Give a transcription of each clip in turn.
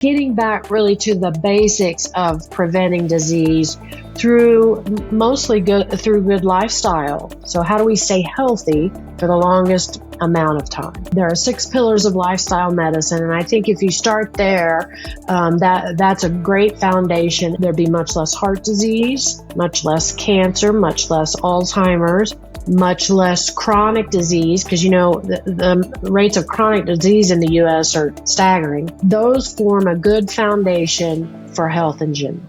Getting back really to the basics of preventing disease through good lifestyle. So how do we stay healthy for the longest amount of time? There are 6 pillars of lifestyle medicine, and I think if you start there, that's a great foundation. There'd be much less heart disease, much less cancer, much less Alzheimer's, much less chronic disease, because the rates of chronic disease in the U.S. are staggering. Those form a good foundation for health in general.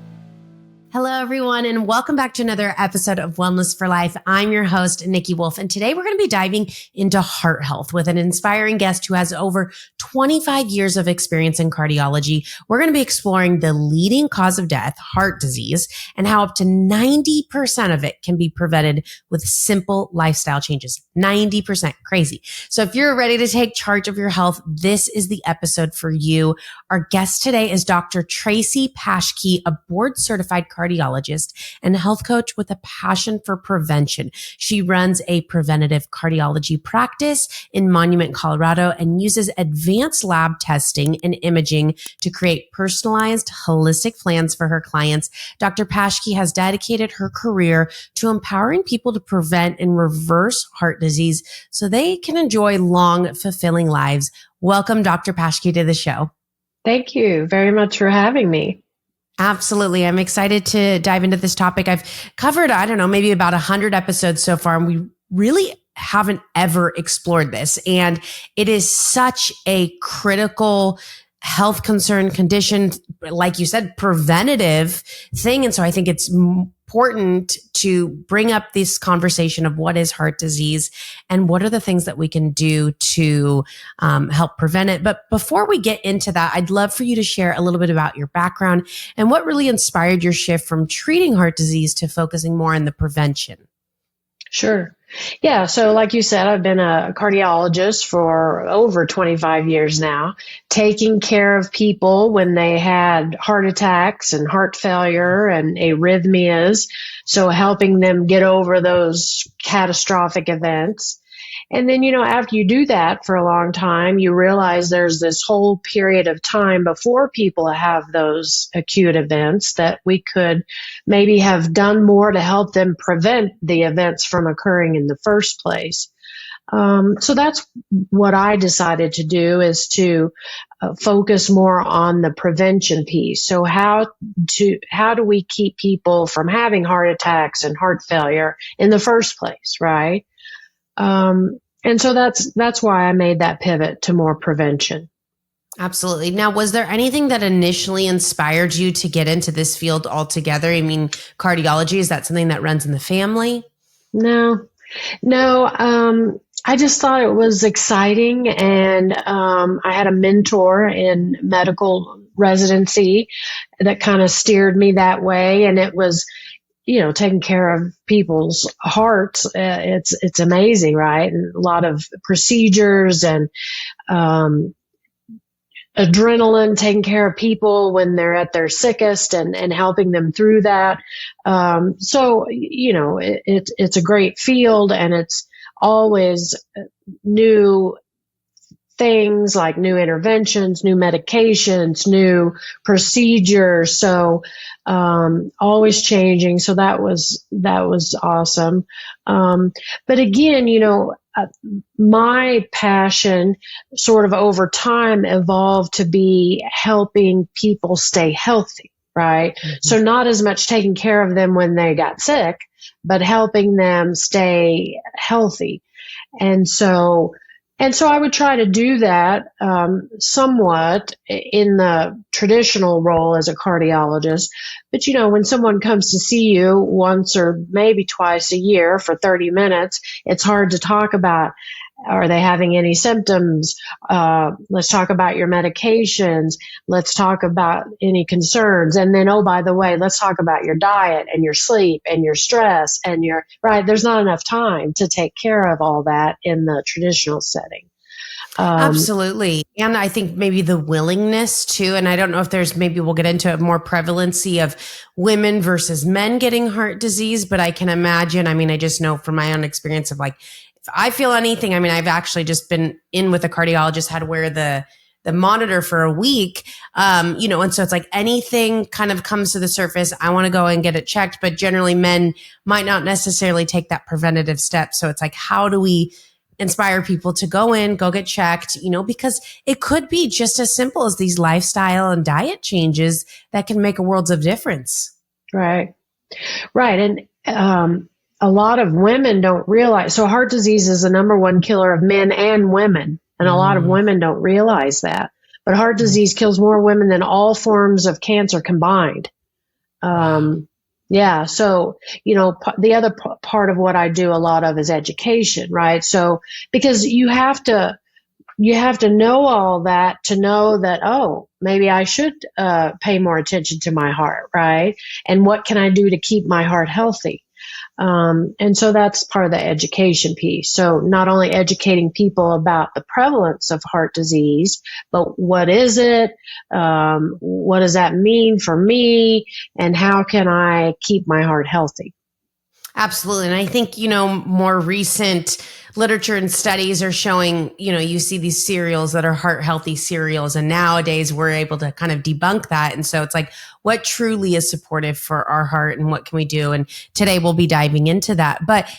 Hello, everyone, and welcome back to another episode of Wellness for Life. I'm your host, Niki Wolf, and today we're going to be diving into heart health with an inspiring guest who has over 25 years of experience in cardiology. We're going to be exploring the leading cause of death, heart disease, and how up to 90% of it can be prevented with simple lifestyle changes. 90%, crazy. So if you're ready to take charge of your health, this is the episode for you. Our guest today is Dr. Tracy Paeschke, a board-certified cardiologist and health coach with a passion for prevention. She runs a preventive cardiology practice in Monument, Colorado, and uses advanced lab testing and imaging to create personalized, holistic plans for her clients. Dr. Paeschke has dedicated her career to empowering people to prevent and reverse heart disease so they can enjoy long, fulfilling lives. Welcome, Dr. Paeschke, to the show. Thank you very much for having me. Absolutely. I'm excited to dive into this topic. I've covered, maybe about 100 episodes so far, and we really haven't ever explored this. And it is such a critical health concern condition, like you said, preventative thing. And so I think it's important to bring up this conversation of what is heart disease and what are the things that we can do to help prevent it. But before we get into that, I'd love for you to share a little bit about your background and what really inspired your shift from treating heart disease to focusing more on the prevention. Sure. Yeah. So like you said, I've been a cardiologist for over 25 years now, taking care of people when they had heart attacks and heart failure and arrhythmias. So helping them get over those catastrophic events. And then, after you do that for a long time, you realize there's this whole period of time before people have those acute events that we could maybe have done more to help them prevent the events from occurring in the first place. So that's what I decided to do, is to focus more on the prevention piece. So how do we keep people from having heart attacks and heart failure in the first place, right? And so that's why I made that pivot to more prevention. Absolutely. Now, was there anything that initially inspired you to get into this field altogether? I mean, cardiology, is that something that runs in the family? No. I just thought it was exciting, and I had a mentor in medical residency that kind of steered me that way, and it was taking care of people's hearts. It's amazing, right? And a lot of procedures and adrenaline, taking care of people when they're at their sickest and helping them through that. So it's a great field, and it's always new things like new interventions, new medications, new procedures. So, always changing. So that was awesome. But again, my passion sort of over time evolved to be helping people stay healthy, right? Mm-hmm. So not as much taking care of them when they got sick, but helping them stay healthy. And so I would try to do that somewhat in the traditional role as a cardiologist. But, when someone comes to see you once or maybe twice a year for 30 minutes, it's hard to talk about, are they having any symptoms? Let's talk about your medications. Let's talk about any concerns. And then, oh, by the way, let's talk about your diet and your sleep and your stress and right. There's not enough time to take care of all that in the traditional setting. Absolutely. And I think maybe the willingness to, and I don't know if maybe we'll get into more prevalency of women versus men getting heart disease, but I can imagine, I just know from my own experience of if I feel anything, I've actually just been in with a cardiologist, had to wear the the monitor for a week. And so it's like anything kind of comes to the surface, I want to go and get it checked, but generally men might not necessarily take that preventative step. So it's like, how do we inspire people to go get checked, because it could be just as simple as these lifestyle and diet changes that can make a world of difference. Right. Right. And a lot of women don't realize, so heart disease is the number one killer of men and women. And a lot of women don't realize that. But heart disease kills more women than all forms of cancer combined. Yeah. So, the other part of what I do a lot of is education, right? So, because you have to know all that to know that, oh, maybe I should pay more attention to my heart, right? And what can I do to keep my heart healthy? And so that's part of the education piece. So not only educating people about the prevalence of heart disease, but what is it? What does that mean for me? And how can I keep my heart healthy? Absolutely. And I think, more recent literature and studies are showing, you see these cereals that are heart healthy cereals. And nowadays we're able to kind of debunk that. And so it's like, what truly is supportive for our heart and what can we do? And today we'll be diving into that. But,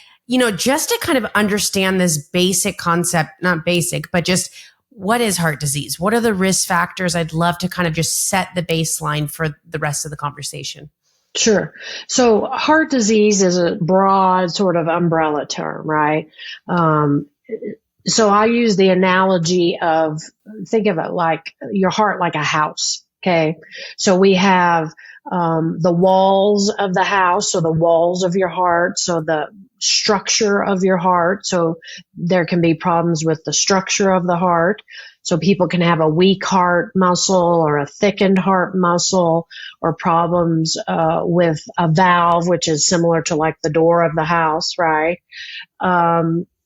just to kind of understand this basic concept, not basic, but just what is heart disease? What are the risk factors? I'd love to kind of just set the baseline for the rest of the conversation. Sure. So heart disease is a broad sort of umbrella term, right? So I use the analogy of, think of it like your heart like a house. Okay. So we have the walls of the house, so the walls of your heart, so the structure of your heart. So there can be problems with the structure of the heart. So people can have a weak heart muscle or a thickened heart muscle, or problems with a valve, which is similar to like the door of the house, right?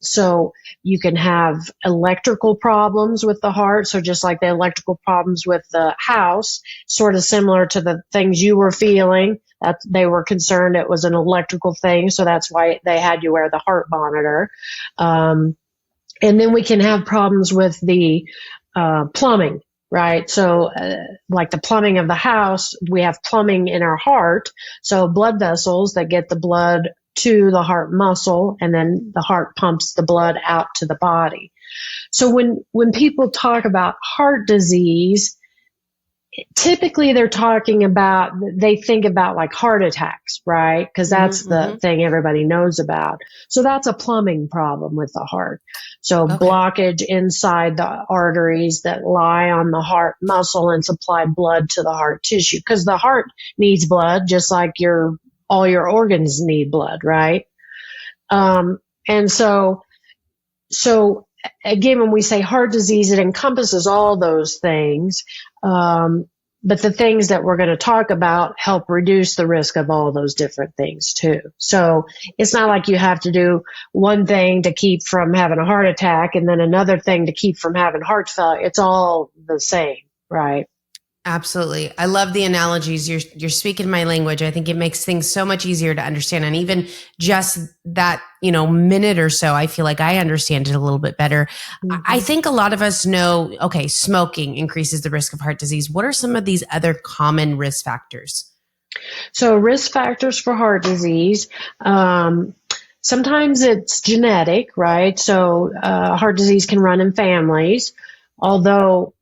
So you can have electrical problems with the heart. So just like the electrical problems with the house, sort of similar to the things you were feeling, that they were concerned it was an electrical thing. So that's why they had you wear the heart monitor. And then we can have problems with the plumbing, right? So like the plumbing of the house, we have plumbing in our heart. So blood vessels that get the blood to the heart muscle, and then the heart pumps the blood out to the body. So when people talk about heart disease, typically they're talking about, they think about like heart attacks, right? Because that's the thing everybody knows about. So that's a plumbing problem with the heart. So blockage inside the arteries that lie on the heart muscle and supply blood to the heart tissue, because the heart needs blood just like all your organs need blood, right? And so again, when we say heart disease, it encompasses all those things. But the things that we're going to talk about help reduce the risk of all those different things too. So it's not like you have to do one thing to keep from having a heart attack and then another thing to keep from having heart failure. It's all the same, right? Absolutely. I love the analogies. You're speaking my language. I think it makes things so much easier to understand. And even just that, minute or so, I feel like I understand it a little bit better. I think a lot of us know, okay, smoking increases the risk of heart disease. What are some of these other common risk factors? So risk factors for heart disease, sometimes it's genetic, right? So heart disease can run in families, although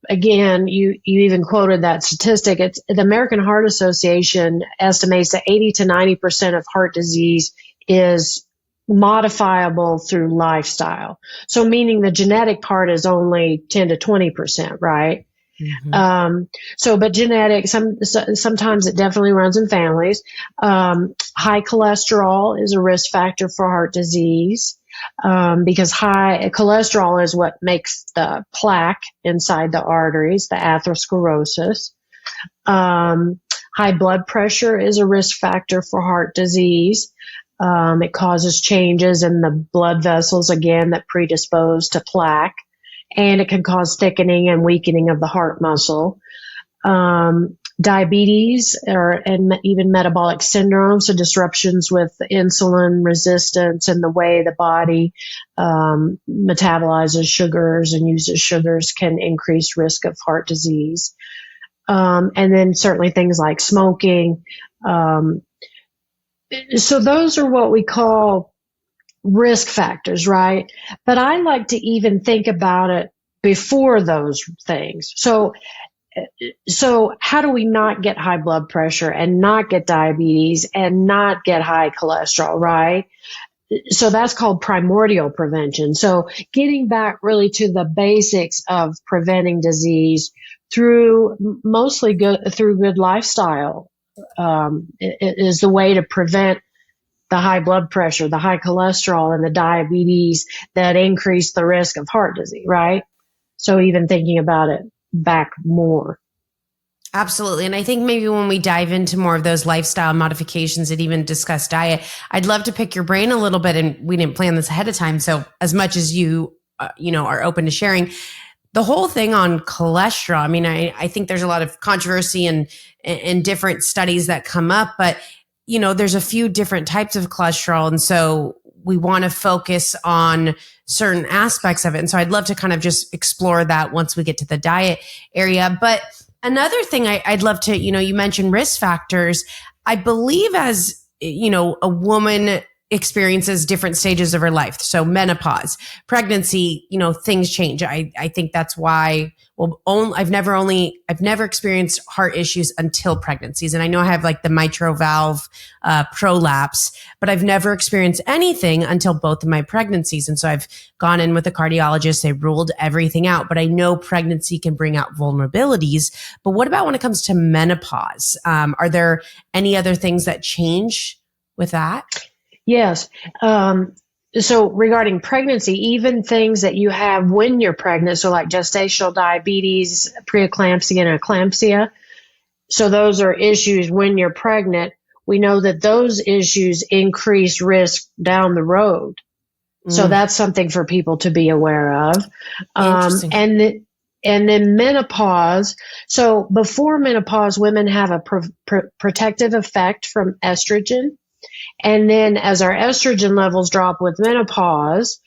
again, you even quoted that statistic. It's the American Heart Association estimates that 80 to 90% of heart disease is modifiable through lifestyle. So meaning the genetic part is only 10 to 20%, right? But genetic, sometimes it definitely runs in families. High cholesterol is a risk factor for heart disease. Because high cholesterol is what makes the plaque inside the arteries, the atherosclerosis. High blood pressure is a risk factor for heart disease. It causes changes in the blood vessels, again, that predispose to plaque, and it can cause thickening and weakening of the heart muscle. diabetes and even metabolic syndrome, so disruptions with insulin resistance and the way the body metabolizes sugars and uses sugars can increase risk of heart disease. And then certainly things like smoking. So those are what we call risk factors, right? But I like to even think about it before those things. So how do we not get high blood pressure and not get diabetes and not get high cholesterol, right? So that's called primordial prevention. So getting back really to the basics of preventing disease through good lifestyle is the way to prevent the high blood pressure, the high cholesterol, and the diabetes that increase the risk of heart disease, right? So even thinking about it back more. Absolutely. And I think maybe when we dive into more of those lifestyle modifications and even discuss diet, I'd love to pick your brain a little bit. And we didn't plan this ahead of time. So as much as you, are open to sharing the whole thing on cholesterol. I mean, I think there's a lot of controversy and different studies that come up, but there's a few different types of cholesterol. And so we want to focus on certain aspects of it. And so I'd love to kind of just explore that once we get to the diet area. But another thing I'd love to, you mentioned risk factors. I believe as, a woman experiences different stages of her life. So menopause, pregnancy, things change. I think that's why, I've never experienced heart issues until pregnancies. And I know I have like the mitral valve prolapse, but I've never experienced anything until both of my pregnancies. And so I've gone in with a cardiologist. They ruled everything out, but I know pregnancy can bring out vulnerabilities. But what about when it comes to menopause? Are there any other things that change with that? Yes. So regarding pregnancy, even things that you have when you're pregnant, so like gestational diabetes, preeclampsia, and eclampsia. So those are issues when you're pregnant. We know that those issues increase risk down the road. So that's something for people to be aware of. And then menopause. So before menopause, women have a protective effect from estrogen. And then as our estrogen levels drop with menopause,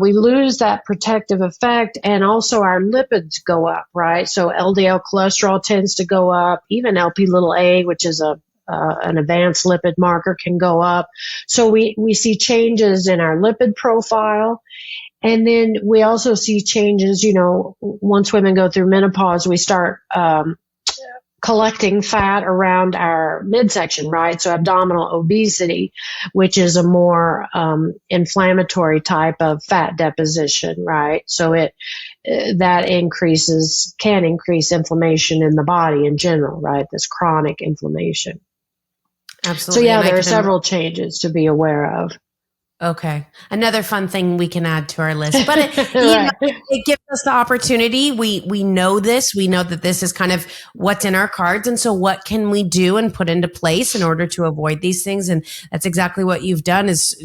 we lose that protective effect, and also our lipids go up, right? So LDL cholesterol tends to go up, even Lp(a), which is an advanced lipid marker, can go up. So we see changes in our lipid profile. And then we also see changes, once women go through menopause, we start collecting fat around our midsection, right? So abdominal obesity, which is a more inflammatory type of fat deposition, right? So that can increase inflammation in the body in general, right? This chronic inflammation. Absolutely. So there are several changes to be aware of. Okay. Another fun thing we can add to our list, but it gives us the opportunity. We know this, we know that this is kind of what's in our cards. And so what can we do and put into place in order to avoid these things? And that's exactly what you've done is,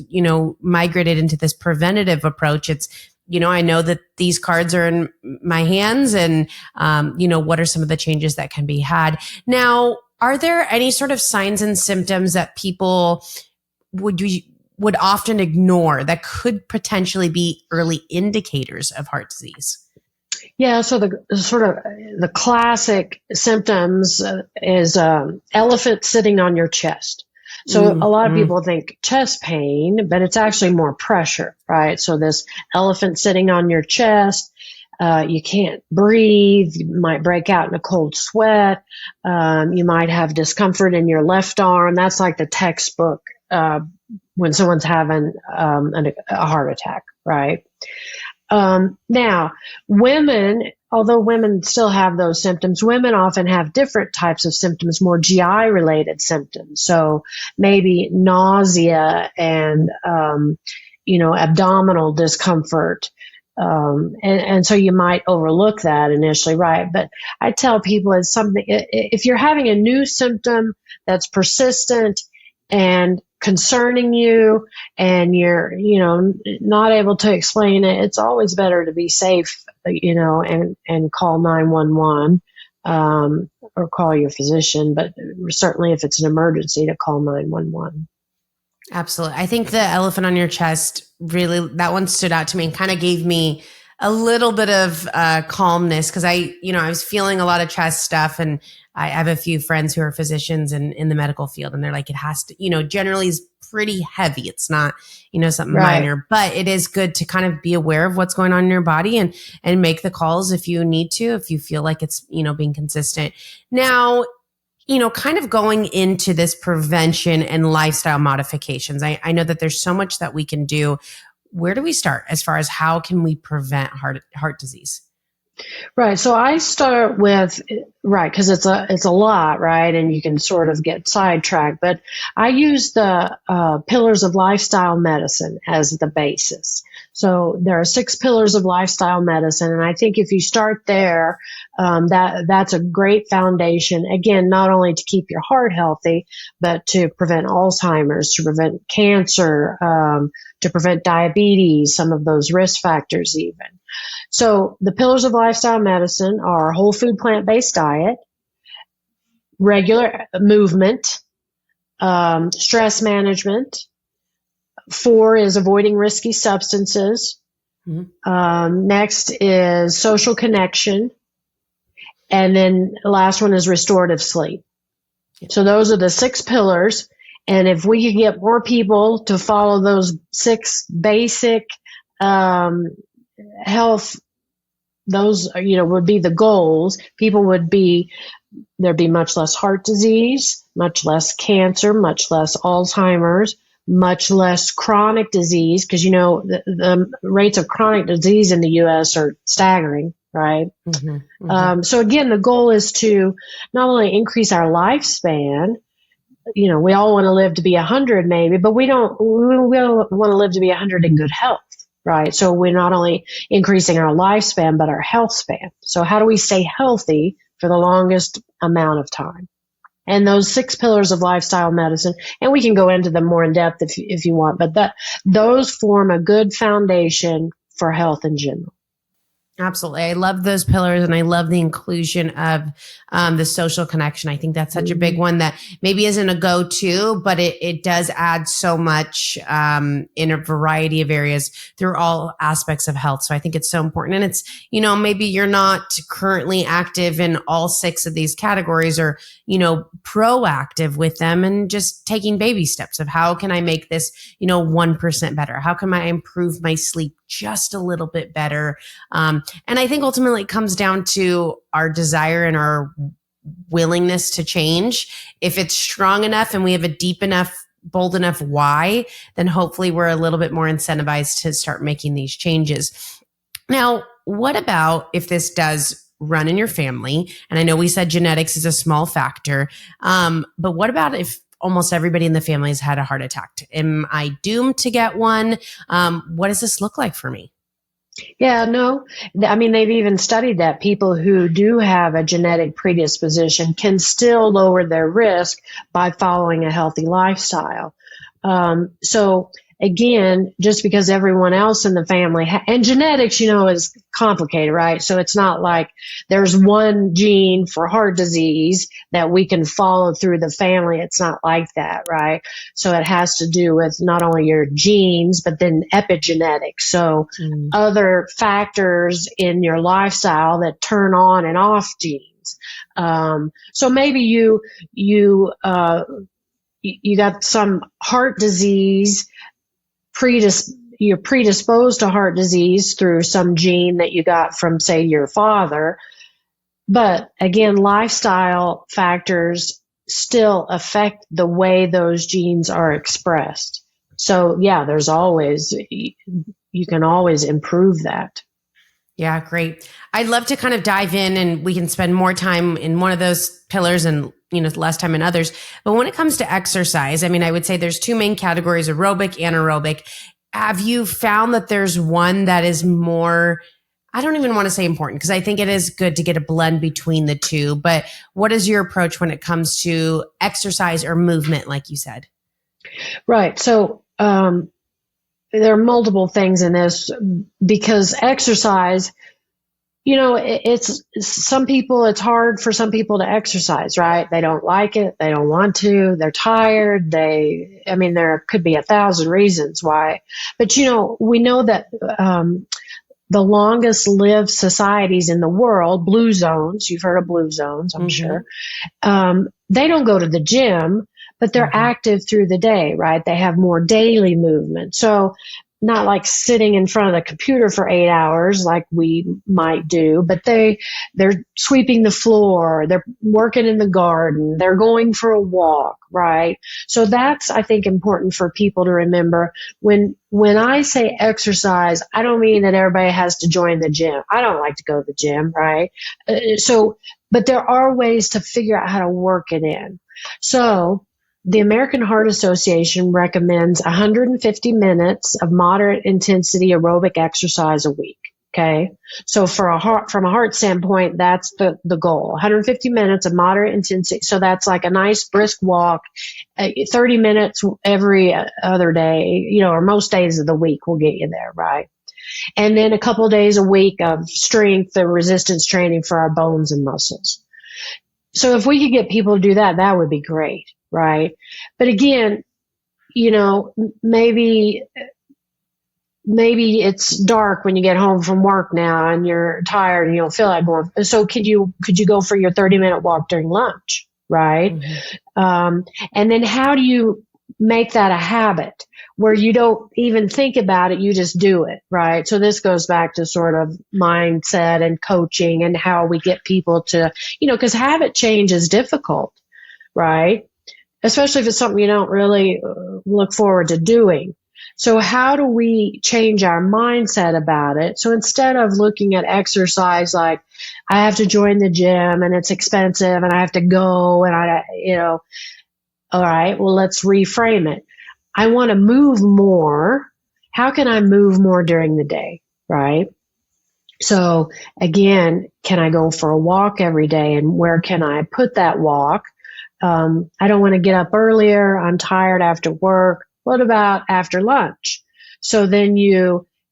migrated into this preventative approach. It's, I know that these cards are in my hands and, what are some of the changes that can be had? Now, are there any sort of signs and symptoms that people would often ignore that could potentially be early indicators of heart disease? Yeah, so the classic symptoms is elephant sitting on your chest. So a lot of people think chest pain, but it's actually more pressure, right? So this elephant sitting on your chest, you can't breathe, you might break out in a cold sweat, you might have discomfort in your left arm. That's like the textbook when someone's having a heart attack, right? Now, although women still have those symptoms, women often have different types of symptoms, more GI related symptoms. So maybe nausea and, abdominal discomfort. And so you might overlook that initially, right? But I tell people it's something, if you're having a new symptom that's persistent and concerning you and you're, not able to explain it, it's always better to be safe, and call 911, or call your physician, but certainly if it's an emergency, to call 911. Absolutely. I think the elephant on your chest, really, that one stood out to me and kind of gave me a little bit of calmness, because I was feeling a lot of chest stuff, and I have a few friends who are physicians in the medical field, and they're like, it has to, generally is pretty heavy. It's not, something Right. minor, but it is good to kind of be aware of what's going on in your body and make the calls if you need to, if you feel like it's, being consistent. Now, kind of going into this prevention and lifestyle modifications, I know that there's so much that we can do. Where do we start as far as how can we prevent heart disease? Right. So I start with, right, because it's a lot, right? And you can sort of get sidetracked, but I use the pillars of lifestyle medicine as the basis. So there are 6 pillars of lifestyle medicine. And I think if you start there, that's a great foundation. Again, not only to keep your heart healthy, but to prevent Alzheimer's, to prevent cancer, to prevent diabetes, some of those risk factors even. So the pillars of lifestyle medicine are whole food, plant-based diet, regular movement, stress management. 4 is avoiding risky substances. Mm-hmm. Next is social connection. And then the last one is restorative sleep. So those are the 6 pillars. And if we could get more people to follow those 6 basic health, those, would be the goals. There'd be much less heart disease, much less cancer, much less Alzheimer's, much less chronic disease, because, the rates of chronic disease in the U.S. are staggering, right? Mm-hmm, mm-hmm. So again, the goal is to not only increase our lifespan. We all want to live to be 100 maybe, but we don't want to live to be 100 in good health. Right. So we're not only increasing our lifespan, but our health span. So how do we stay healthy for the longest amount of time? And those 6 pillars of lifestyle medicine, and we can go into them more in depth if you want, but those form a good foundation for health in general. Absolutely. I love those pillars, and I love the inclusion of the social connection. I think that's such a big one that maybe isn't a go-to, but it does add so much in a variety of areas through all aspects of health. So I think it's so important. And it's, maybe you're not currently active in all 6 of these categories, or, proactive with them, and just taking baby steps of how can I make this, 1% better? How can I improve my sleep just a little bit better? And I think ultimately it comes down to our desire and our willingness to change. If it's strong enough and we have a deep enough, bold enough why, then hopefully we're a little bit more incentivized to start making these changes. Now, what about if this does run in your family? And I know we said genetics is a small factor, but what about if almost everybody in the family has had a heart attack? Am I doomed to get one? What does this look like for me? Yeah, no. I mean, they've even studied that people who do have a genetic predisposition can still lower their risk by following a healthy lifestyle. So again, just because everyone else in the family and genetics, is complicated, right? So it's not like there's one gene for heart disease that we can follow through the family. It's not like that, right? So it has to do with not only your genes, but then epigenetics. So other factors in your lifestyle that turn on and off genes. So maybe you got some heart disease, you're predisposed to heart disease through some gene that you got from, say, your father. But again, lifestyle factors still affect the way those genes are expressed. So yeah, you can always improve that. Yeah, great. I'd love to kind of dive in, and we can spend more time in one of those pillars and less time in others. But when it comes to exercise, I mean, I would say there's 2 main categories, aerobic, anaerobic. Have you found that there's one that is more, I don't even want to say important, because I think it is good to get a blend between the 2, but what is your approach when it comes to exercise or movement, like you said? Right. So, there are multiple things in this, because exercise, it's some people, it's hard for some people to exercise, right? They don't like it. They don't want to. They're tired. There could be 1,000 reasons why. But, we know that the longest lived societies in the world, blue zones, you've heard of blue zones, I'm sure, they don't go to the gym, but they're active through the day, right? They have more daily movement. So not like sitting in front of the computer for 8 hours like we might do, but they're sweeping the floor, they're working in the garden, they're going for a walk, right? So that's, I think, important for people to remember. When I say exercise, I don't mean that everybody has to join the gym. I don't like to go to the gym, right? But there are ways to figure out how to work it in. So the American Heart Association recommends 150 minutes of moderate intensity aerobic exercise a week. Okay. So from a heart standpoint, that's the goal, 150 minutes of moderate intensity. So that's like a nice brisk walk, 30 minutes every other day, or most days of the week will get you there. Right. And then a couple of days a week of strength and resistance training for our bones and muscles. So if we could get people to do that, that would be great. Right. But again, maybe it's dark when you get home from work now and you're tired and you don't feel like going. So could you go for your 30-minute walk during lunch? Right. And then how do you make that a habit where you don't even think about it? You just do it. Right. So this goes back to sort of mindset and coaching and how we get people to, because habit change is difficult. Right. Especially if it's something you don't really look forward to doing. So how do we change our mindset about it? So instead of looking at exercise like I have to join the gym and it's expensive and I have to go and all right, well, let's reframe it. I want to move more. How can I move more during the day? Right. So again, can I go for a walk every day, and where can I put that walk? I don't want to get up earlier. I'm tired after work. What about after lunch? So then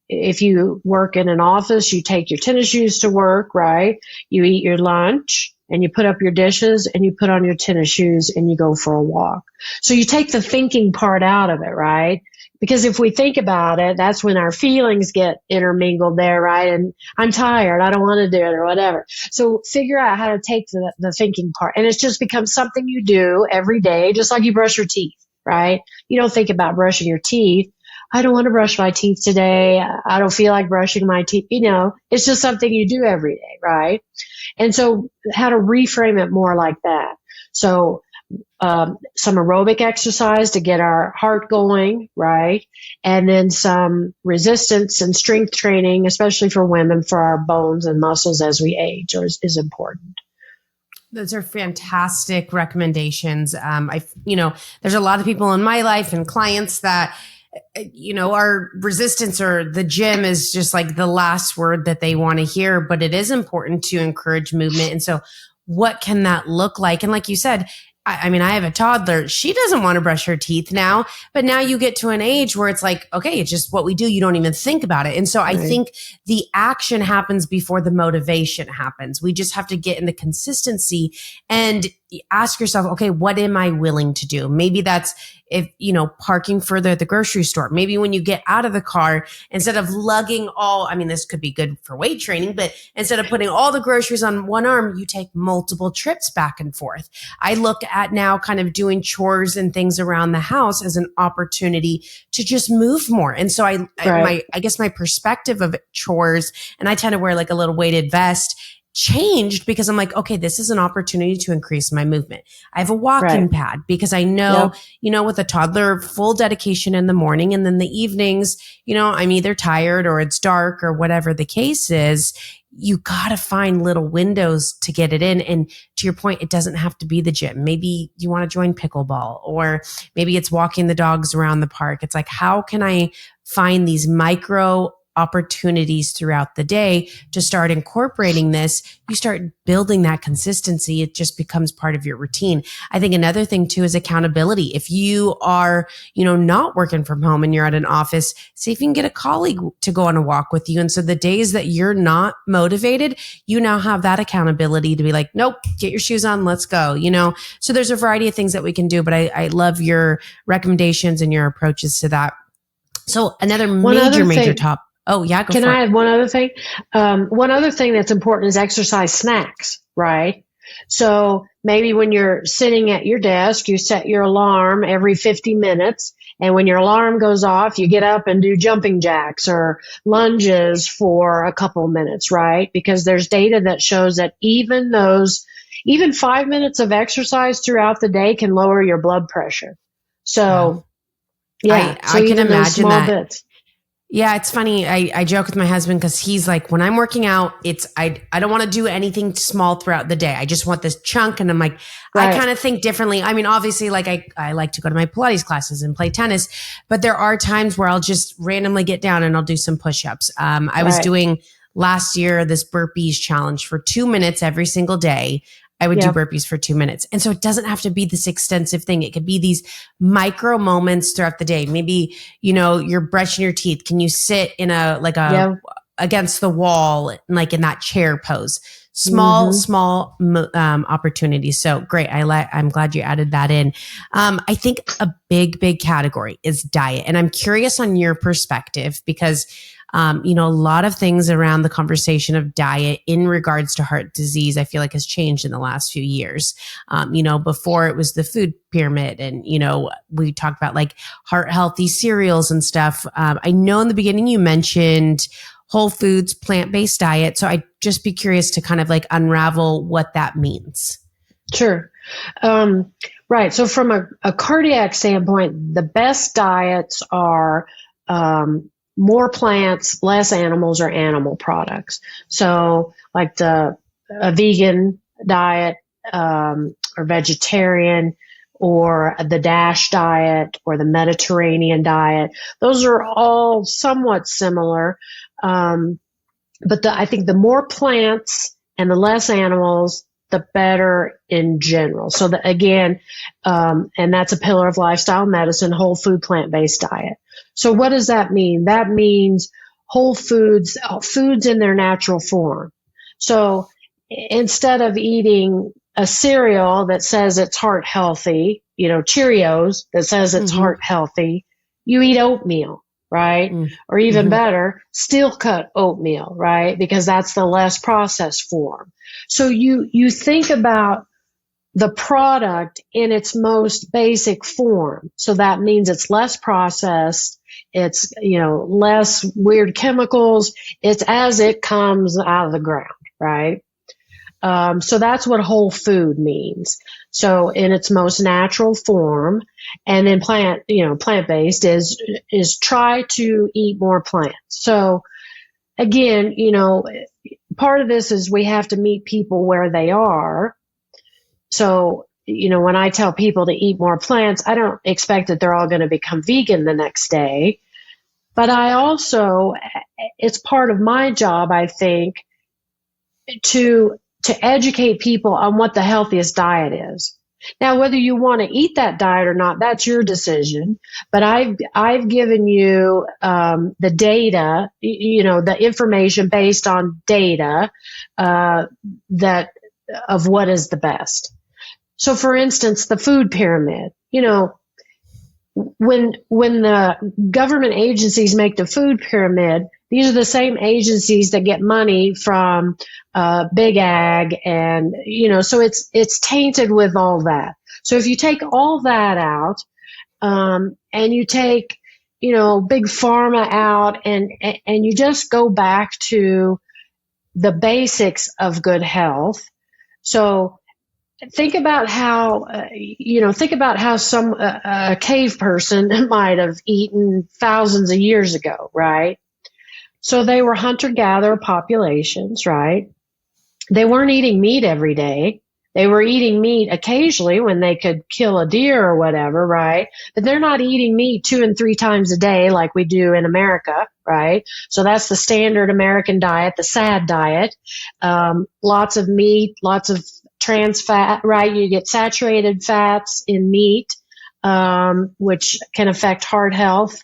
if you work in an office, you take your tennis shoes to work, right? You eat your lunch and you put up your dishes and you put on your tennis shoes and you go for a walk. So you take the thinking part out of it, right? Because if we think about it, that's when our feelings get intermingled there, right? And I'm tired. I don't want to do it or whatever. So figure out how to take the thinking part. And it's just becomes something you do every day, just like you brush your teeth, right? You don't think about brushing your teeth. I don't want to brush my teeth today. I don't feel like brushing my teeth. It's just something you do every day, right? And so how to reframe it more like that. So some aerobic exercise to get our heart going, right? And then some resistance and strength training, especially for women, for our bones and muscles as we age, is important. Those are fantastic recommendations. There's a lot of people in my life and clients that, our resistance or the gym is just like the last word that they want to hear, but it is important to encourage movement. And so what can that look like? And like you said, I have a toddler. She doesn't want to brush her teeth now, but now you get to an age where it's like, okay, it's just what we do. You don't even think about it. And so I think the action happens before the motivation happens. We just have to get in the consistency and ask yourself, okay, what am I willing to do? Maybe that's parking further at the grocery store. Maybe when you get out of the car, instead of lugging this could be good for weight training, but instead of putting all the groceries on one arm, you take multiple trips back and forth. I look at now kind of doing chores and things around the house as an opportunity to just move more. And so I guess my perspective of chores, and I tend to wear like a little weighted vest, changed because I'm like, okay, this is an opportunity to increase my movement. I have a walking pad because I know, with a toddler, full dedication in the morning, and then the evenings, I'm either tired or it's dark or whatever the case is. You got to find little windows to get it in. And to your point, it doesn't have to be the gym. Maybe you want to join pickleball, or maybe it's walking the dogs around the park. It's like, how can I find these micro opportunities throughout the day to start incorporating this, you start building that consistency. It just becomes part of your routine. I think another thing too is accountability. If you are, not working from home and you're at an office, see if you can get a colleague to go on a walk with you. And so the days that you're not motivated, you now have that accountability to be like, nope, get your shoes on, let's go, So there's a variety of things that we can do, but I love your recommendations and your approaches to that. So another major top. Oh yeah. Can I add one other thing? One other thing that's important is exercise snacks, right? So maybe when you're sitting at your desk, you set your alarm every 50 minutes. And when your alarm goes off, you get up and do jumping jacks or lunges for a couple minutes, right? Because there's data that shows that even 5 minutes of exercise throughout the day can lower your blood pressure. So yeah, I can imagine that. Bits. Yeah, it's funny. I joke with my husband because he's like, when I'm working out, I don't want to do anything small throughout the day. I just want this chunk. And I'm like, right. I kind of think differently. I mean, obviously, like I like to go to my Pilates classes and play tennis, but there are times where I'll just randomly get down and I'll do some push-ups. I was doing last year this burpees challenge for 2 minutes every single day. I would do burpees for 2 minutes. And so it doesn't have to be this extensive thing. It could be these micro moments throughout the day. Maybe, you're brushing your teeth. Can you sit in against the wall, like in that chair pose? Small opportunities. So great. I'm glad you added that in. I think a big category is diet. And I'm curious on your perspective because a lot of things around the conversation of diet in regards to heart disease, I feel like has changed in the last few years. Before it was the food pyramid and, we talked about like heart healthy cereals and stuff. I know in the beginning you mentioned whole foods, plant-based diet. So I'd just be curious to kind of like unravel what that means. Sure. Right. So from a cardiac standpoint, the best diets are, more plants, less animals or animal products. So like a vegan diet, or vegetarian or the DASH diet or the Mediterranean diet. Those are all somewhat similar. But I think the more plants and the less animals, the better in general. So and that's a pillar of lifestyle medicine, whole food, plant-based diet. So what does that mean? That means whole foods in their natural form. So instead of eating a cereal that says it's heart healthy, Cheerios that says it's heart healthy, you eat oatmeal, right? Or even better, steel cut oatmeal, right? Because that's the less processed form. So you think about the product in its most basic form. So that means it's less processed. It's, less weird chemicals. It's as it comes out of the ground, right? So that's what whole food means. So in its most natural form, and then plant-based is try to eat more plants. So again, part of this is we have to meet people where they are. So, when I tell people to eat more plants, I don't expect that they're all going to become vegan the next day. But it's part of my job, I think, to educate people on what the healthiest diet is. Now, whether you want to eat that diet or not, that's your decision. But I've given you the data, the information based on data that of what is the best. So, for instance, the food pyramid. When the government agencies make the food pyramid, these are the same agencies that get money from big ag, and so it's tainted with all that. So if you take all that out, and you take big pharma out, and you just go back to the basics of good health. So think about how some cave person might have eaten thousands of years ago, right? So they were hunter-gatherer populations, right? They weren't eating meat every day. They were eating meat occasionally when they could kill a deer or whatever, right? But they're not eating meat 2 and 3 times a day like we do in America, right? So that's the standard American diet, the SAD diet. Lots of meat, lots of trans fat, right? You get saturated fats in meat, which can affect heart health.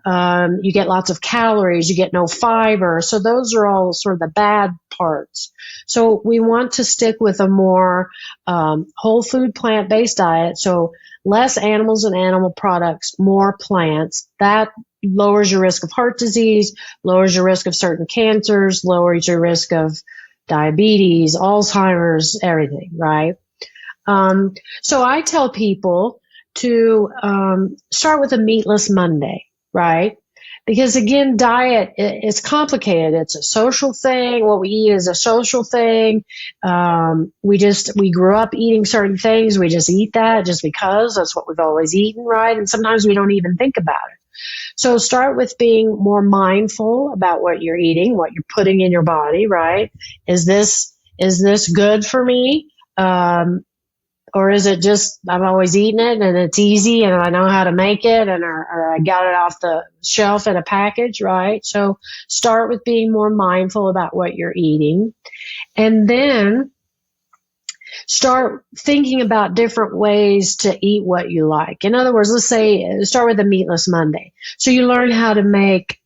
You get lots of calories, you get no fiber. So those are all sort of the bad parts. So we want to stick with a more whole food plant-based diet. So less animals and animal products, more plants. That lowers your risk of heart disease, lowers your risk of certain cancers, lowers your risk of diabetes, Alzheimer's, everything, right? So I tell people to start with a meatless Monday, right? Because again, diet is complicated. It's a social thing. What we eat is a social thing. We grew up eating certain things. We just eat that just because that's what we've always eaten, right? And sometimes we don't even think about it. So start with being more mindful about what you're eating, what you're putting in your body, right? Is this good for me? Or is it just I'm always eating it and it's easy and I know how to make it or I got it off the shelf in a package, right? So start with being more mindful about what you're eating, and then start thinking about different ways to eat what you like. In other words, let's say start with a meatless Monday. So you learn how to make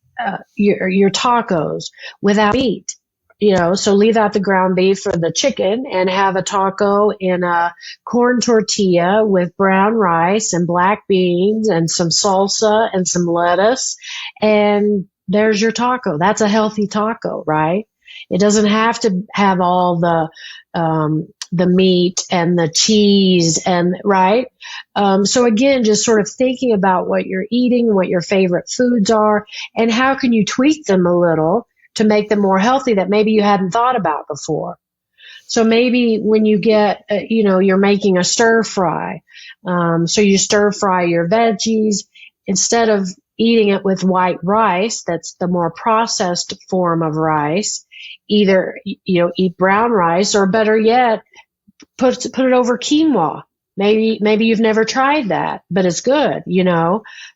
your tacos without meat. So leave out the ground beef or the chicken and have a taco in a corn tortilla with brown rice and black beans and some salsa and some lettuce. And there's your taco. That's a healthy taco, right? It doesn't have to have all the meat and the cheese and right. So again, just sort of thinking about what you're eating, what your favorite foods are, and how can you tweak them a little to make them more healthy that maybe you hadn't thought about before. So maybe when you get, you're making a stir fry. So you stir fry your veggies instead of eating it with white rice. That's the more processed form of rice. Either, eat brown rice or better yet, put it over quinoa. Maybe you've never tried that, but it's good,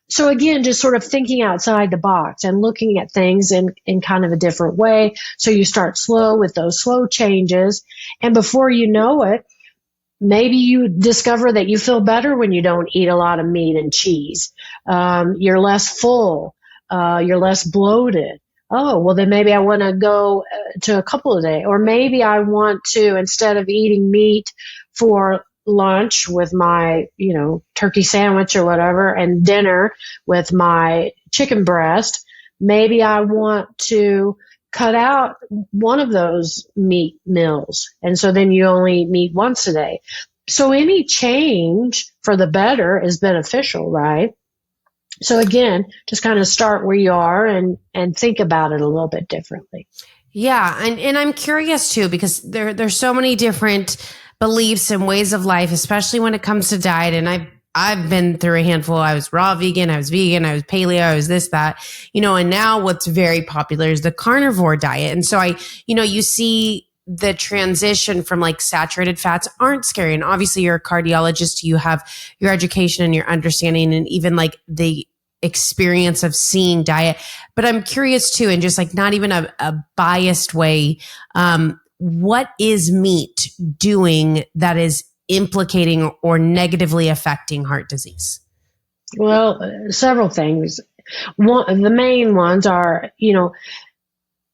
So again, just sort of thinking outside the box and looking at things in kind of a different way. So you start slow with those slow changes. And before you know it, maybe you discover that you feel better when you don't eat a lot of meat and cheese. You're less full. You're less bloated. Oh, well, then maybe I want to go to a couple of days. Or maybe I want to, instead of eating meat for lunch with my, turkey sandwich or whatever, and dinner with my chicken breast, maybe I want to cut out one of those meat meals. And so then you only eat meat once a day. So any change for the better is beneficial, right? So again, just kind of start where you are and think about it a little bit differently. Yeah. And I'm curious too, because there's so many different beliefs and ways of life, especially when it comes to diet. And I've been through a handful. I was raw vegan, I was vegan, I was paleo, I was this, that, and now what's very popular is the carnivore diet. And so you see the transition from like saturated fats aren't scary. And obviously you're a cardiologist, you have your education and your understanding and even like the experience of seeing diet. But I'm curious too, and just like not even a biased way, what is meat doing that is implicating or negatively affecting heart disease? Well, several things. The main ones are,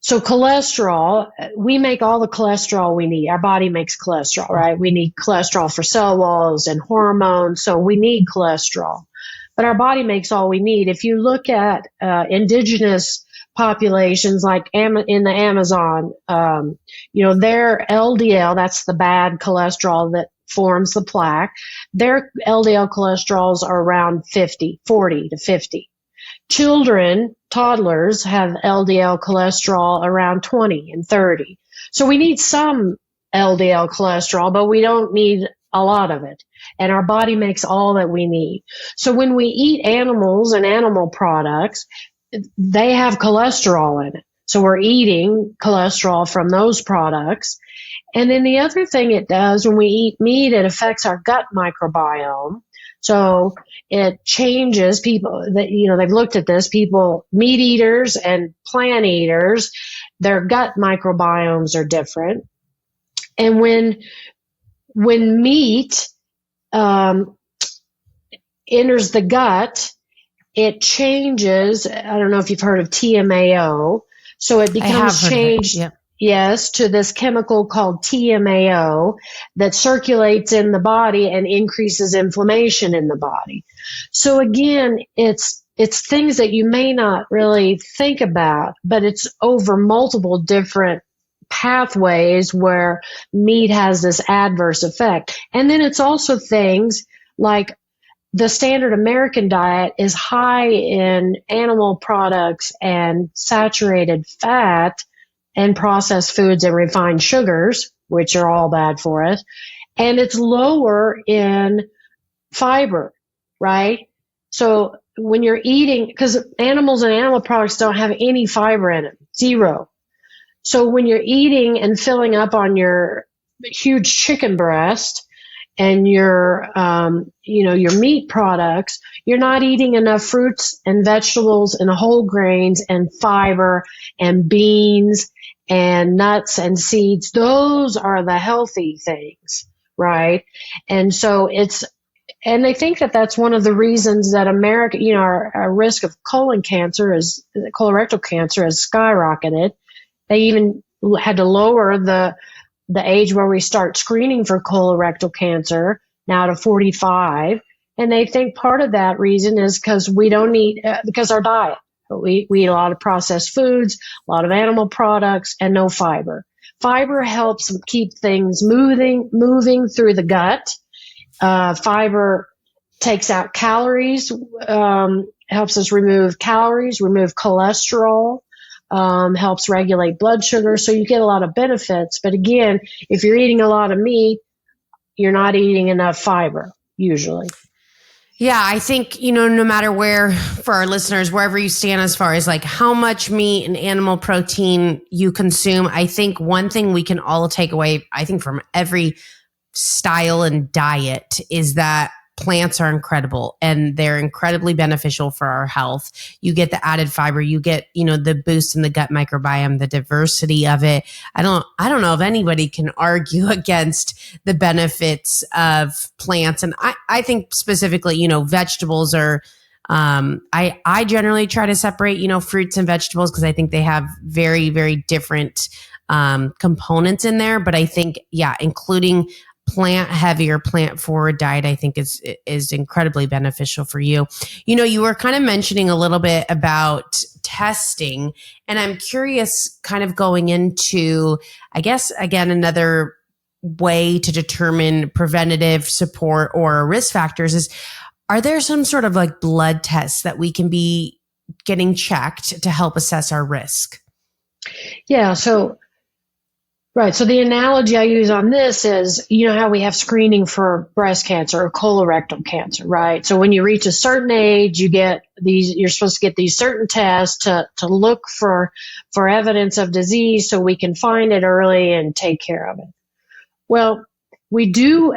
so cholesterol, we make all the cholesterol we need. Our body makes cholesterol, right? We need cholesterol for cell walls and hormones. So we need cholesterol, but our body makes all we need. If you look at indigenous populations like in the Amazon, their LDL, that's the bad cholesterol that forms the plaque. Their LDL cholesterols are around 40 to 50. Children, toddlers have LDL cholesterol around 20 and 30. So we need some LDL cholesterol, but we don't need a lot of it. And our body makes all that we need. So when we eat animals and animal products, they have cholesterol in it. So we're eating cholesterol from those products. And then the other thing it does when we eat meat, it affects our gut microbiome. So it changes people that, they've looked at this, people, meat eaters and plant eaters, their gut microbiomes are different. And when meat enters the gut, it changes. I don't know if you've heard of TMAO. So it becomes changed. Yep. Yes, to this chemical called TMAO that circulates in the body and increases inflammation in the body. So again, it's things that you may not really think about, but it's over multiple different pathways where meat has this adverse effect. And then it's also things like the standard American diet is high in animal products and saturated fat and processed foods and refined sugars, which are all bad for us. And it's lower in fiber, right? So when you're eating, because animals and animal products don't have any fiber in them, zero. So when you're eating and filling up on your huge chicken breast and your meat products, you're not eating enough fruits and vegetables and whole grains and fiber and beans and nuts and seeds. Those are the healthy things, right? And so and they think that that's one of the reasons that America, our risk of colorectal cancer has skyrocketed. They even had to lower the age where we start screening for colorectal cancer now to 45. And they think part of that reason is because we don't eat, because our diet. We eat a lot of processed foods, a lot of animal products, and no fiber. Fiber helps keep things moving through the gut. Fiber takes out calories, helps us remove calories, remove cholesterol, helps regulate blood sugar. So you get a lot of benefits. But again, if you're eating a lot of meat, you're not eating enough fiber, usually. Yeah, I think, no matter where, for our listeners, wherever you stand as far as like how much meat and animal protein you consume, I think one thing we can all take away, I think from every style and diet is that plants are incredible and they're incredibly beneficial for our health. You get the added fiber, you get, the boost in the gut microbiome, the diversity of it. I don't know if anybody can argue against the benefits of plants. And I think specifically, vegetables are, I generally try to separate, fruits and vegetables because I think they have very, very different components in there. But I think, including plant heavy or plant forward diet, I think is incredibly beneficial for you. You were kind of mentioning a little bit about testing, and I'm curious kind of going into, I guess, again, another way to determine preventative support or risk factors is, are there some sort of like blood tests that we can be getting checked to help assess our risk? Yeah. Right. So the analogy I use on this is, how we have screening for breast cancer or colorectal cancer, right? So when you reach a certain age, you're supposed to get these certain tests to look for evidence of disease so we can find it early and take care of it. Well, we do,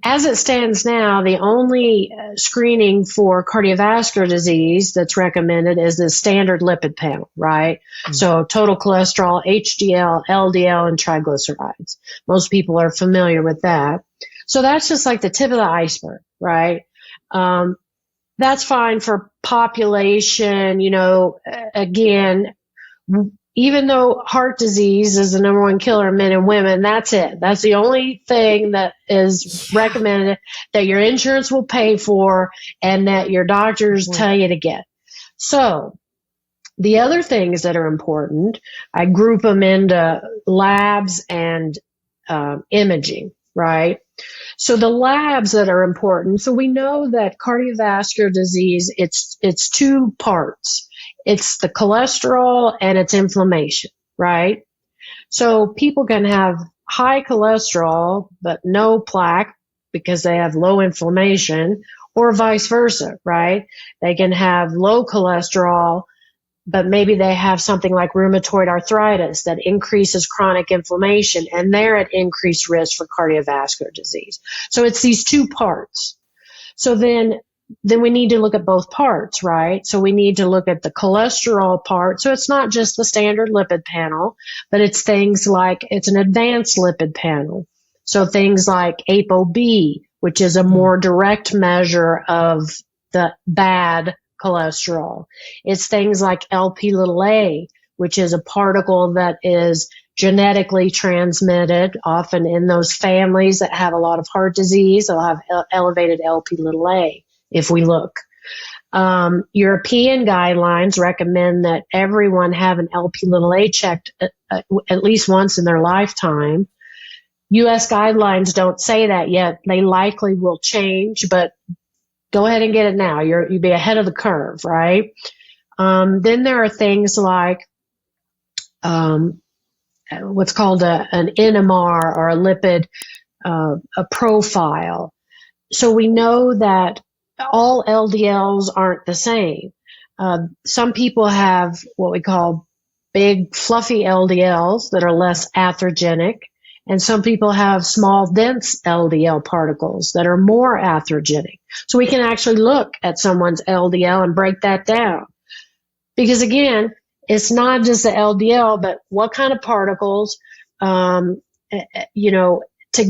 as it stands now, the only screening for cardiovascular disease that's recommended is the standard lipid panel, right? Mm-hmm. So total cholesterol, HDL, LDL, and triglycerides. Most people are familiar with that. So that's just like the tip of the iceberg, right? That's fine for population, again, even though heart disease is the number one killer of men and women, that's it. That's the only thing that is recommended that your insurance will pay for and that your doctors tell you to get. So the other things that are important, I group them into labs and imaging, right? So the labs that are important, so we know that cardiovascular disease, it's two parts. It's the cholesterol and it's inflammation, right? So people can have high cholesterol, but no plaque because they have low inflammation, or vice versa, right? They can have low cholesterol, but maybe they have something like rheumatoid arthritis that increases chronic inflammation, and they're at increased risk for cardiovascular disease. So it's these two parts. So then we need to look at both parts, right? So we need to look at the cholesterol part. So it's not just the standard lipid panel, but it's things like, it's an advanced lipid panel. So things like ApoB, which is a more direct measure of the bad cholesterol. It's things like Lp(a), which is a particle that is genetically transmitted, often in those families that have a lot of heart disease. They'll have elevated Lp(a) if we look. European guidelines recommend that everyone have an Lp(a) checked at least once in their lifetime. U.S. guidelines don't say that yet. They likely will change, but go ahead and get it now. You'd be ahead of the curve, right? Then there are things like what's called an NMR, or a lipid a profile. So we know that all LDLs aren't the same. Some people have what we call big fluffy LDLs that are less atherogenic, and some people have small dense LDL particles that are more atherogenic. So we can actually look at someone's LDL and break that down. Because again, it's not just the LDL, but what kind of particles, to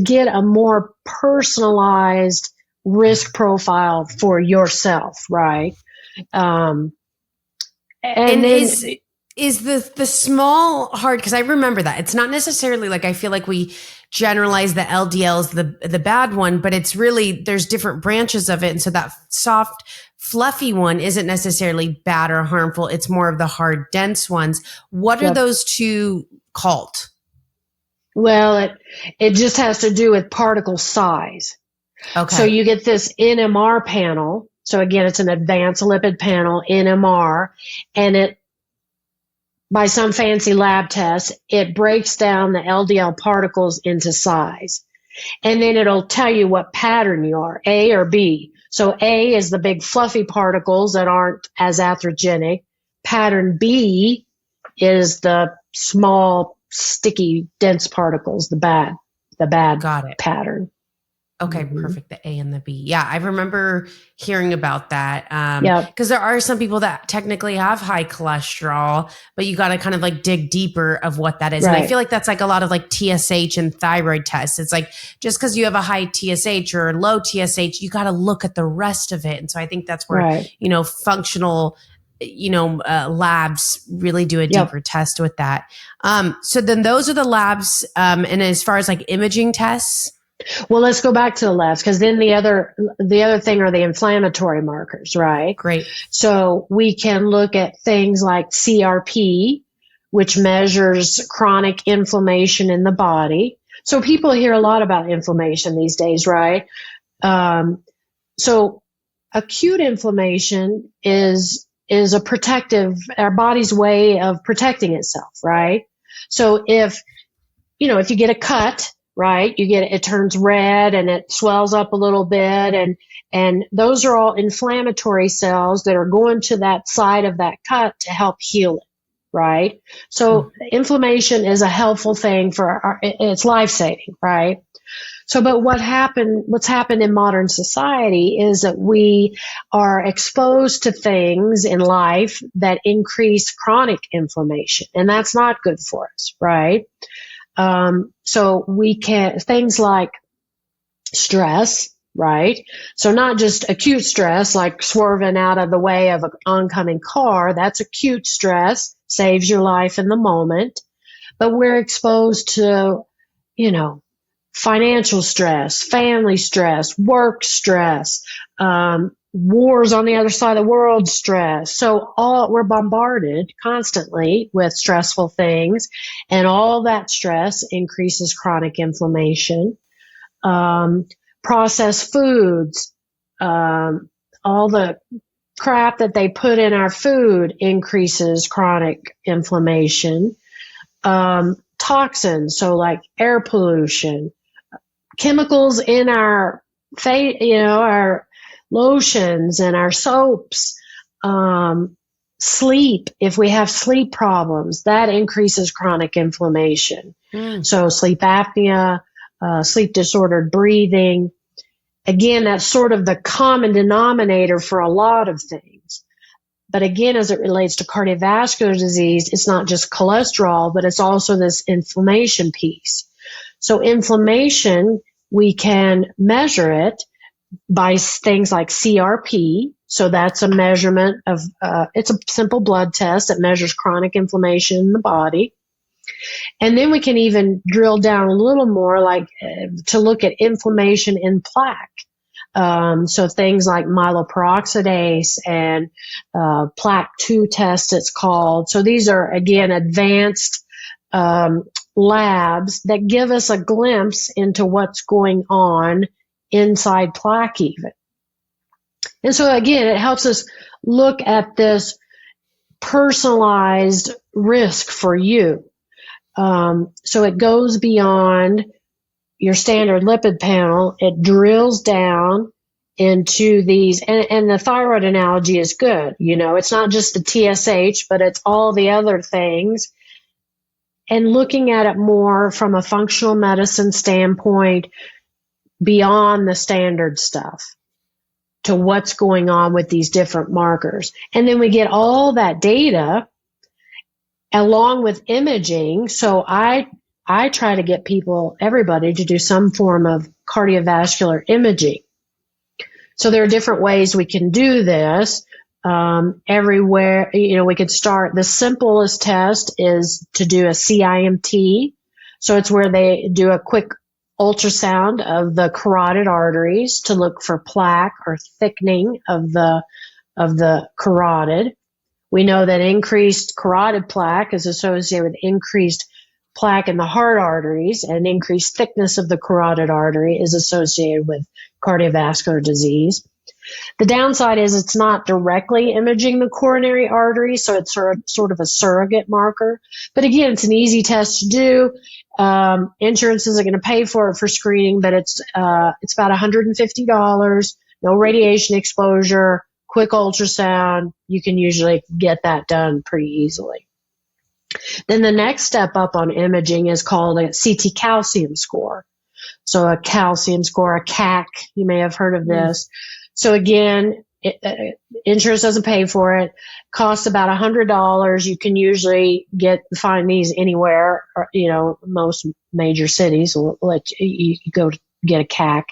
get a more personalized risk profile for yourself, right? And then, is the small hard, because I remember that it's not necessarily like, I feel like we generalize the LDL as the bad one, but it's really, there's different branches of it. And so that soft, fluffy one isn't necessarily bad or harmful. It's more of the hard, dense ones. What are those two called? Well, it just has to do with particle size. Okay. So you get this NMR panel. So again, it's an advanced lipid panel, NMR, and it, by some fancy lab test, it breaks down the LDL particles into size. And then it'll tell you what pattern you are, A or B. So A is the big fluffy particles that aren't as atherogenic. Pattern B is the small, sticky, dense particles, the bad Got it. pattern. Okay, perfect. The A and the B. Yeah, I remember hearing about that. Yep. Because there are some people that technically have high cholesterol, but you got to kind of like dig deeper of what that is. Right. And I feel like that's like a lot of like TSH and thyroid tests. It's like, just because you have a high TSH or low TSH, you got to look at the rest of it. And so I think that's where, Right. Functional, labs really do a deeper test with that. So then those are the labs. And as far as like imaging tests, well, let's go back to the labs, because then the other thing are the inflammatory markers, right? Great. So we can look at things like CRP, which measures chronic inflammation in the body. So people hear a lot about inflammation these days, right? So acute inflammation is a protective, our body's way of protecting itself, right? So if you get a cut, right, it turns red and it swells up a little bit, and those are all inflammatory cells that are going to that side of that cut to help heal it, right? So inflammation is a helpful thing it's life-saving, right? So, but what's happened in modern society is that we are exposed to things in life that increase chronic inflammation, and that's not good for us, right? So things like stress, right? So not just acute stress, like swerving out of the way of an oncoming car. That's acute stress, saves your life in the moment. But we're exposed to, financial stress, family stress, work stress, wars on the other side of the world stress. So we're bombarded constantly with stressful things, and all that stress increases chronic inflammation. Processed foods, all the crap that they put in our food increases chronic inflammation. Toxins, so like air pollution, chemicals in our our lotions and our soaps, Sleep, if we have sleep problems, that increases chronic inflammation. So sleep apnea, sleep disordered breathing, again, that's sort of the common denominator for a lot of things. But again, as it relates to cardiovascular disease, it's not just cholesterol, but it's also this inflammation piece. So inflammation, we can measure it by things like CRP. So that's a measurement of, it's a simple blood test that measures chronic inflammation in the body. And then we can even drill down a little more, like to look at inflammation in plaque. So things like myeloperoxidase and plaque 2 test, it's called. So these are, again, advanced labs that give us a glimpse into what's going on inside plaque even. And so again, it helps us look at this personalized risk for you. So it goes beyond your standard lipid panel. It drills down into these, and the thyroid analogy is good. You know, it's not just the TSH, but it's all the other things. And looking at it more from a functional medicine standpoint beyond the standard stuff to what's going on with these different markers. And then we get all that data along with imaging. So I try to get everybody to do some form of cardiovascular imaging. So there are different ways we can do this. Everywhere, we could start. The simplest test is to do a CIMT. So it's where they do a quick ultrasound of the carotid arteries to look for plaque or thickening of the carotid. We know that increased carotid plaque is associated with increased plaque in the heart arteries, and increased thickness of the carotid artery is associated with cardiovascular disease. The downside is it's not directly imaging the coronary artery, so it's sort of a surrogate marker. But again, it's an easy test to do. Insurance isn't going to pay for it for screening, but it's about $150, no radiation exposure, quick ultrasound. You can usually get that done pretty easily. Then the next step up on imaging is called a CT calcium score. So a calcium score, a CAC, you may have heard of this. So again, insurance doesn't pay for it. Costs about $100. You can usually find these anywhere, or, most major cities will let you go to get a CAC.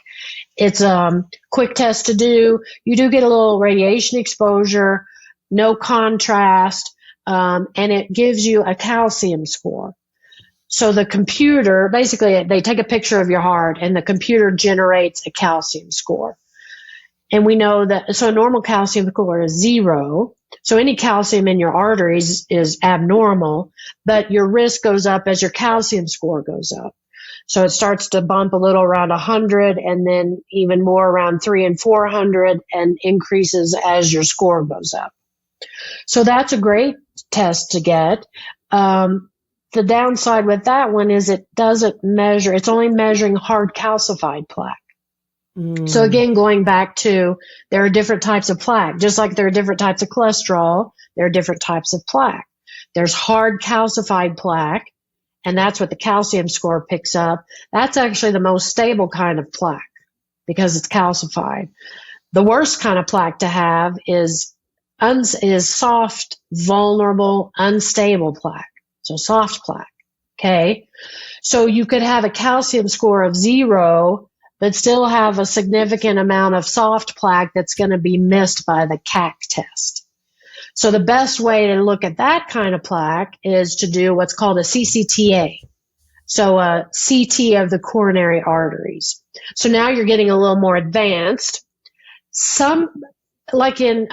It's a quick test to do. You do get a little radiation exposure, no contrast, and it gives you a calcium score. So the computer, basically, they take a picture of your heart, and the computer generates a calcium score. And we know that, so a normal calcium score is 0. So any calcium in your arteries is abnormal, but your risk goes up as your calcium score goes up. So it starts to bump a little around 100, and then even more around 300 and 400, and increases as your score goes up. So that's a great test to get. The downside with that one is it doesn't measure, it's only measuring hard calcified plaque. So again, going back to, there are different types of plaque. Just like there are different types of cholesterol, there are different types of plaque. There's hard calcified plaque, and that's what the calcium score picks up. That's actually the most stable kind of plaque because it's calcified. The worst kind of plaque to have is soft, vulnerable, unstable plaque. So soft plaque. Okay. So you could have a calcium score of 0, but still have a significant amount of soft plaque that's going to be missed by the CAC test. So the best way to look at that kind of plaque is to do what's called a CCTA. So a CT of the coronary arteries. So now you're getting a little more advanced. Like in,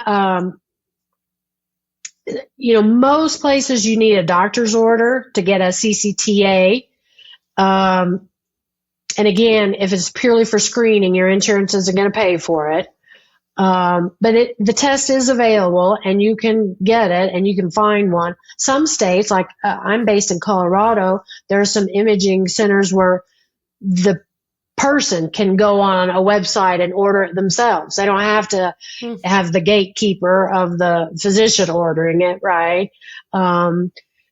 most places you need a doctor's order to get a CCTA. And again, if it's purely for screening, your insurance isn't going to pay for it. But the test is available, and you can get it, and you can find one. Some states, like I'm based in Colorado, there are some imaging centers where the person can go on a website and order it themselves. They don't have to have the gatekeeper of the physician ordering it, right?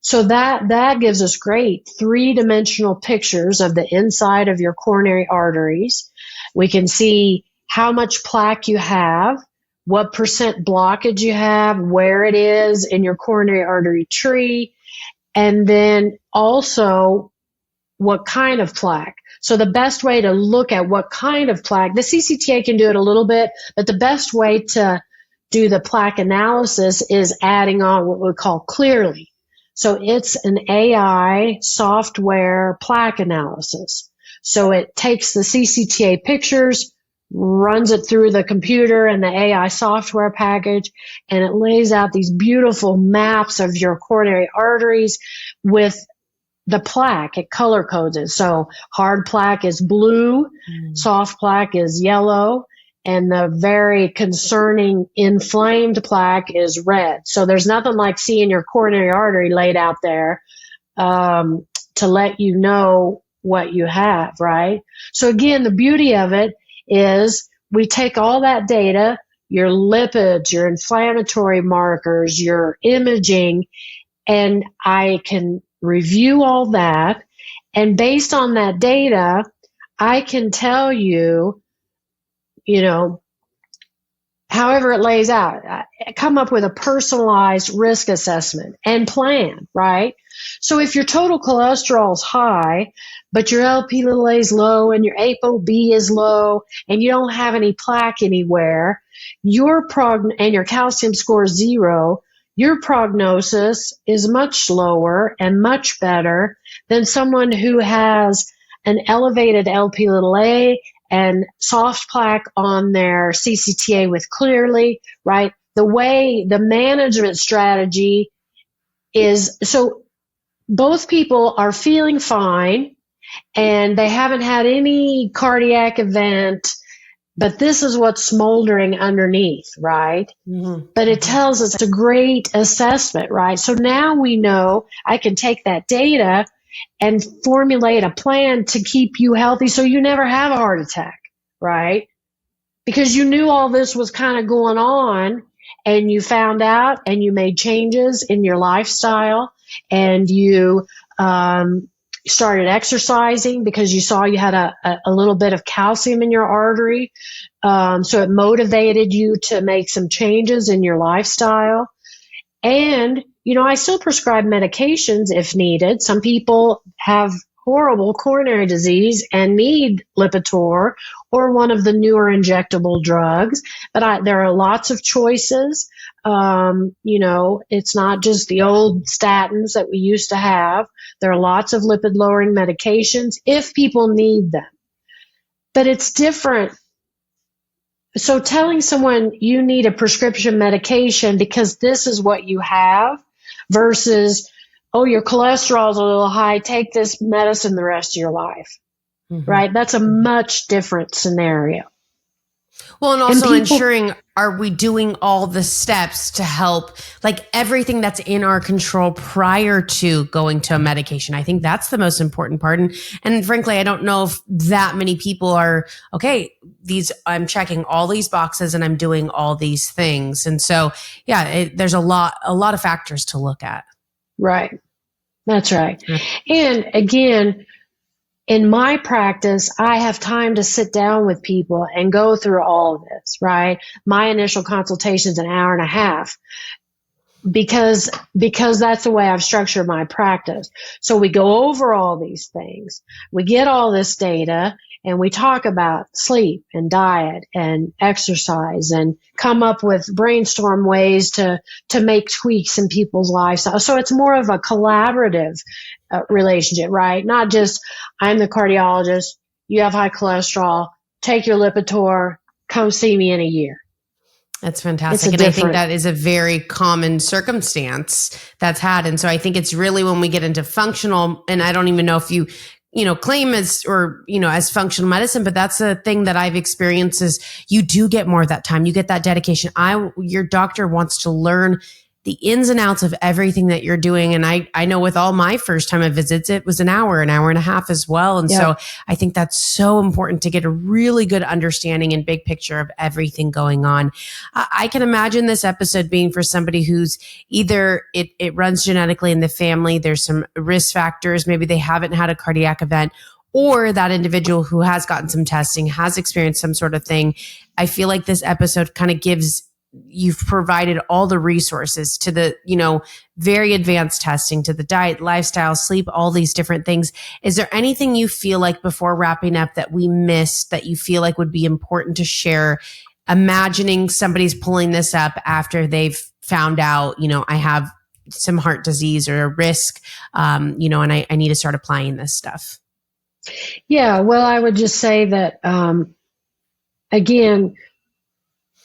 So that gives us great 3-dimensional pictures of the inside of your coronary arteries. We can see how much plaque you have, what percent blockage you have, where it is in your coronary artery tree, and then also what kind of plaque. So the best way to look at what kind of plaque, the CCTA can do it a little bit, but the best way to do the plaque analysis is adding on what we call Clearly. So it's an AI software plaque analysis. So it takes the CCTA pictures, runs it through the computer and the AI software package, and it lays out these beautiful maps of your coronary arteries with the plaque. It color codes it. So hard plaque is blue, soft plaque is yellow, and the very concerning inflamed plaque is red. So there's nothing like seeing your coronary artery laid out there to let you know what you have, right? So again, the beauty of it is we take all that data, your lipids, your inflammatory markers, your imaging, and I can review all that. And based on that data, I can tell you, however it lays out, come up with a personalized risk assessment and plan, right? So if your total cholesterol is high, but your LP(a) is low and your ApoB is low and you don't have any plaque anywhere, and your calcium score is 0, your prognosis is much lower and much better than someone who has an elevated LP(a) and soft plaque on their CCTA with Clearly, right? The way the management strategy is, so both people are feeling fine and they haven't had any cardiac event, but this is what's smoldering underneath, right? Mm-hmm. But it tells us it's a great assessment, right? So now we know I can take that data and formulate a plan to keep you healthy so you never have a heart attack, right? Because you knew all this was kind of going on and you found out and you made changes in your lifestyle and you started exercising because you saw you had a little bit of calcium in your artery. So it motivated you to make some changes in your lifestyle. And, I still prescribe medications if needed. Some people have horrible coronary disease and need Lipitor or one of the newer injectable drugs. But there are lots of choices. It's not just the old statins that we used to have. There are lots of lipid-lowering medications if people need them. But it's different. So telling someone you need a prescription medication because this is what you have versus, oh, your cholesterol is a little high, take this medicine the rest of your life, right? That's a much different scenario. Well, and also ensuring, are we doing all the steps to help, like everything that's in our control prior to going to a medication? I think that's the most important part. And frankly, I don't know if that many people are, okay, I'm checking all these boxes and I'm doing all these things. And so, there's a lot of factors to look at. Right. That's right. And again, in my practice, I have time to sit down with people and go through all of this, right? My initial consultation is an hour and a half because that's the way I've structured my practice. So we go over all these things. We get all this data and we talk about sleep and diet and exercise and come up with brainstorm ways to make tweaks in people's lives. So it's more of a collaborative relationship, right? Not just, I'm the cardiologist, you have high cholesterol, take your Lipitor, come see me in a year. That's fantastic. And I think that is a very common circumstance that's had. And so I think it's really when we get into functional, and I don't even know if you claim as functional medicine, but that's the thing that I've experienced is you do get more of that time. You get that dedication. Your doctor wants to learn the ins and outs of everything that you're doing. And I know with all my first time of visits, it was an hour and a half as well. And so I think that's so important to get a really good understanding and big picture of everything going on. I can imagine this episode being for somebody who's either it runs genetically in the family, there's some risk factors, maybe they haven't had a cardiac event, or that individual who has gotten some testing, has experienced some sort of thing. I feel like this episode kind of you've provided all the resources to the, very advanced testing, to the diet, lifestyle, sleep, all these different things. Is there anything you feel like before wrapping up that we missed that you feel like would be important to share? Imagining somebody's pulling this up after they've found out, I have some heart disease or a risk, and I need to start applying this stuff. Yeah, well, I would just say that, again,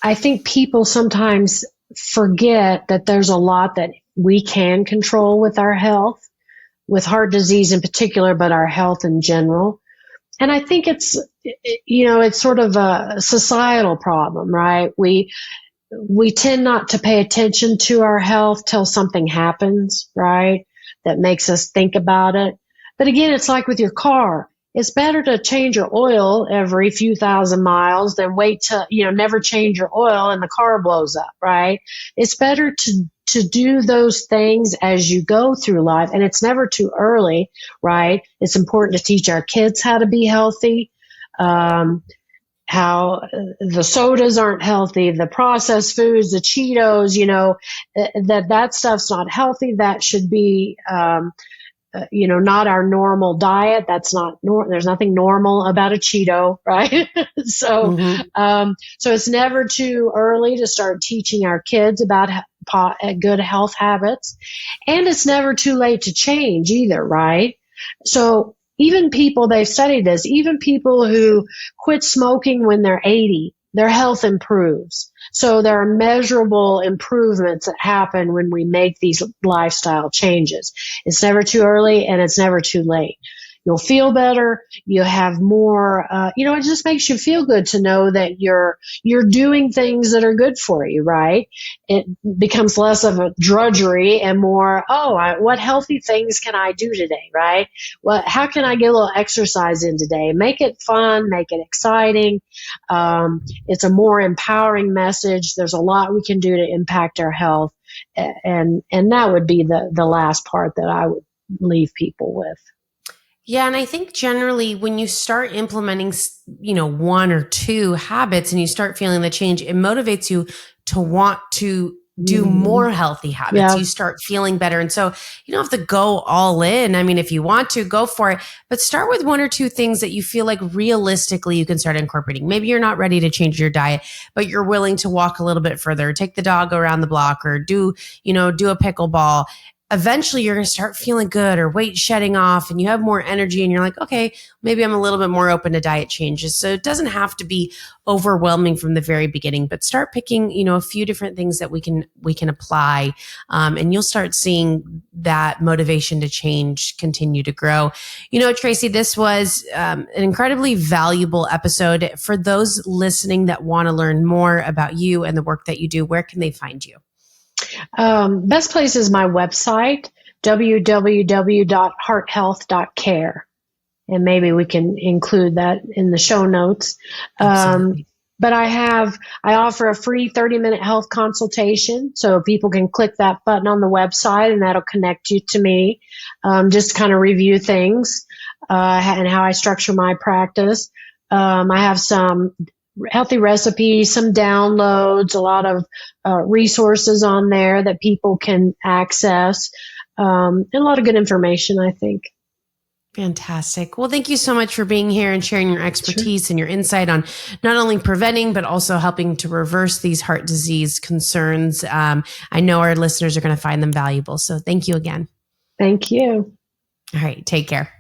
I think people sometimes forget that there's a lot that we can control with our health, with heart disease in particular, but our health in general. And I think it's sort of a societal problem, right? We tend not to pay attention to our health till something happens, right? That makes us think about it. But again, it's like with your car. It's better to change your oil every few thousand miles than wait to, never change your oil and the car blows up, right? It's better to do those things as you go through life, and it's never too early, right? It's important to teach our kids how to be healthy, how the sodas aren't healthy, the processed foods, the Cheetos, that stuff's not healthy. That should be, not our normal diet. That's not, there's nothing normal about a Cheeto, right? So it's never too early to start teaching our kids about good health habits. And it's never too late to change either, right? So even people, they've studied this, even people who quit smoking when they're 80, their health improves. So there are measurable improvements that happen when we make these lifestyle changes. It's never too early and it's never too late. You'll feel better. You have more, it just makes you feel good to know that you're doing things that are good for you, right? It becomes less of a drudgery and more, what healthy things can I do today, right? How can I get a little exercise in today? Make it fun, make it exciting. It's a more empowering message. There's a lot we can do to impact our health. And that would be the last part that I would leave people with. Yeah. And I think generally when you start implementing, one or two habits and you start feeling the change, it motivates you to want to do more healthy habits. Yeah. You start feeling better. And so you don't have to go all in. I mean, if you want to, go for it, but start with one or two things that you feel like realistically you can start incorporating. Maybe you're not ready to change your diet, but you're willing to walk a little bit further, take the dog around the block, or do a pickleball. Eventually you're going to start feeling good, or weight shedding off, and you have more energy, and you're like, okay, maybe I'm a little bit more open to diet changes. So it doesn't have to be overwhelming from the very beginning, but start picking, a few different things that we can apply. And you'll start seeing that motivation to change continue to grow. Tracy, this was an incredibly valuable episode. For those listening that want to learn more about you and the work that you do, where can they find you? Best place is my website, www.hearthealth.care. And maybe we can include that in the show notes. But I offer a free 30-minute health consultation. So people can click that button on the website and that'll connect you to me. Just to kind of review things, and how I structure my practice. I have some healthy recipes, some downloads, a lot of resources on there that people can access, and a lot of good information, I think. Fantastic. Well, thank you so much for being here and sharing your expertise and your insight on not only preventing, but also helping to reverse these heart disease concerns. I know our listeners are going to find them valuable. So thank you again. Thank you. All right. Take care.